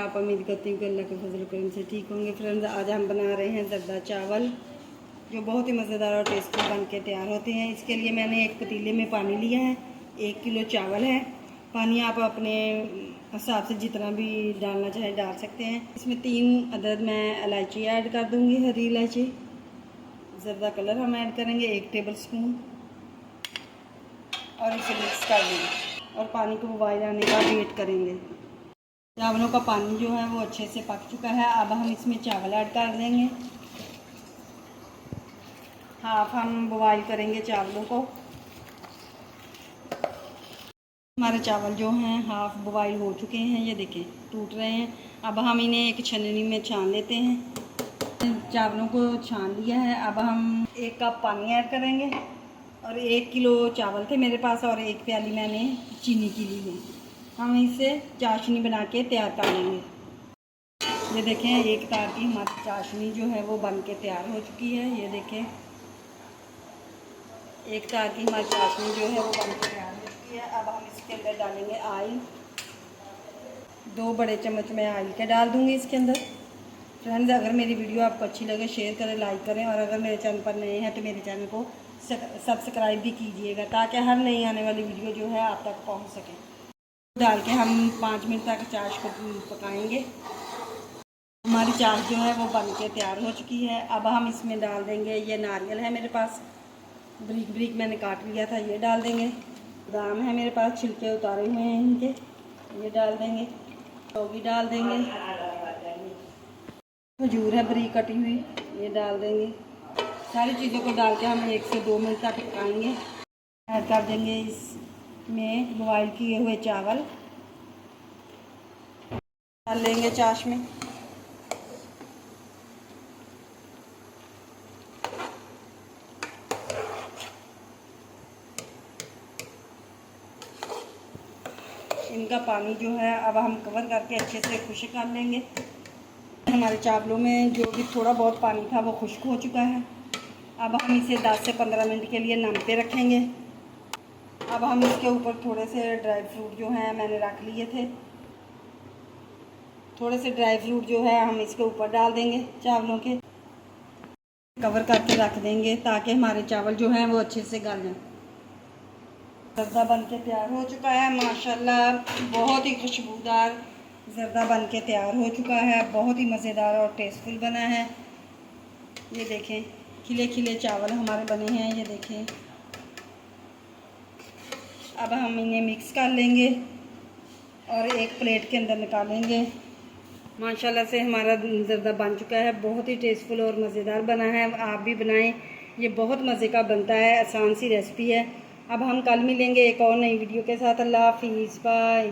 आप उम्मीद करती हूँ कि अल्लाह के फजल करम से ठीक होंगे। फ्रेंड्स, आज हम बना रहे हैं ज़र्दा चावल, जो बहुत ही मज़ेदार और टेस्टी बन के तैयार होते हैं। इसके लिए मैंने एक पतीले में पानी लिया है, 1 किलो चावल है। पानी आप अपने हिसाब से जितना भी डालना चाहे डाल सकते हैं। इसमें 3 अदद मैं इलायची ऐड कर दूँगी, हरी इलायची। ज़र्दा कलर हम ऐड करेंगे 1 टेबल स्पून और इसे मिक्स कर देंगे और पानी को उबाल आने का वेट करेंगे। चावलों का पानी जो है वो अच्छे से पक चुका है। अब हम इसमें चावल ऐड कर देंगे। हाफ हम बॉयल करेंगे चावलों को। हमारे चावल जो हैं हाफ बॉयल हो चुके हैं, ये देखें टूट रहे हैं। अब हम इन्हें एक छन्नी में छान लेते हैं। चावलों को छान लिया है। अब हम 1 कप पानी ऐड करेंगे और 1 किलो चावल थे मेरे पास और 1 प्याली मैंने चीनी की ली है। हम इसे चाशनी बना के तैयार कर लेंगे। ये देखें, एक तार की हमारी चाशनी जो है वो बन के तैयार हो चुकी है। ये देखें, एक तार की हमारी चाशनी जो है वो बन के तैयार हो चुकी है। अब हम इसके अंदर डालेंगे ऑयल। 2 बड़े चम्मच मैं ऑयल के डाल दूँगी इसके अंदर। फ्रेंड्स, अगर मेरी वीडियो आपको अच्छी लगे शेयर करें, लाइक करें और अगर मेरे चैनल पर नए हैं तो मेरे चैनल को सब्सक्राइब भी कीजिएगा, ताकि हर नई आने वाली वीडियो जो है आप तक पहुँच सके। डाल के हम 5 मिनट तक चाश को पकाएंगे। हमारी चाश जो है वो बन के तैयार हो चुकी है। अब हम इसमें डाल देंगे, ये नारियल है मेरे पास, ब्रीक ब्रीक मैंने काट लिया था, ये डाल देंगे। बादाम है मेरे पास, छिलके उतारे हुए हैं इनके, ये डाल देंगे। भी डाल देंगे। खजूर है बरीक कटी हुई, ये डाल देंगे। सारी चीज़ों को डाल के हम 1 से 2 मिनट तक पकाएंगे। ऐड कर देंगे इसमें बॉयल किए हुए चावल, डाल लेंगे चाश में। इनका पानी जो है अब हम कवर करके अच्छे से खुश्क कर लेंगे। हमारे चावलों में जो भी थोड़ा बहुत पानी था वो खुश्क हो चुका है। अब हम इसे 10 से 15 मिनट के लिए नम पे रखेंगे। अब हम इसके ऊपर थोड़े से ड्राई फ्रूट जो हैं मैंने रख लिए थे, थोड़े से ड्राई फ्रूट जो है हम इसके ऊपर डाल देंगे चावलों के। कवर करके रख देंगे ताकि हमारे चावल जो हैं वो अच्छे से गल जाएं। ज़र्दा बन के तैयार हो चुका है माशाल्लाह, बहुत ही खुशबूदार ज़र्दा बन के तैयार हो चुका है। बहुत ही मज़ेदार और टेस्टफुल बना है। ये देखें, खिले खिले चावल हमारे बने हैं, ये देखें। अब हम इन्हें मिक्स कर लेंगे और एक प्लेट के अंदर निकालेंगे। माशाल्लाह से हमारा ज़र्दा बन चुका है, बहुत ही टेस्टफुल और मज़ेदार बना है। आप भी बनाएं, ये बहुत मज़े का बनता है, आसान सी रेसिपी है। अब हम कल मिलेंगे एक और नई वीडियो के साथ। अल्लाह हाफिज़, बाय।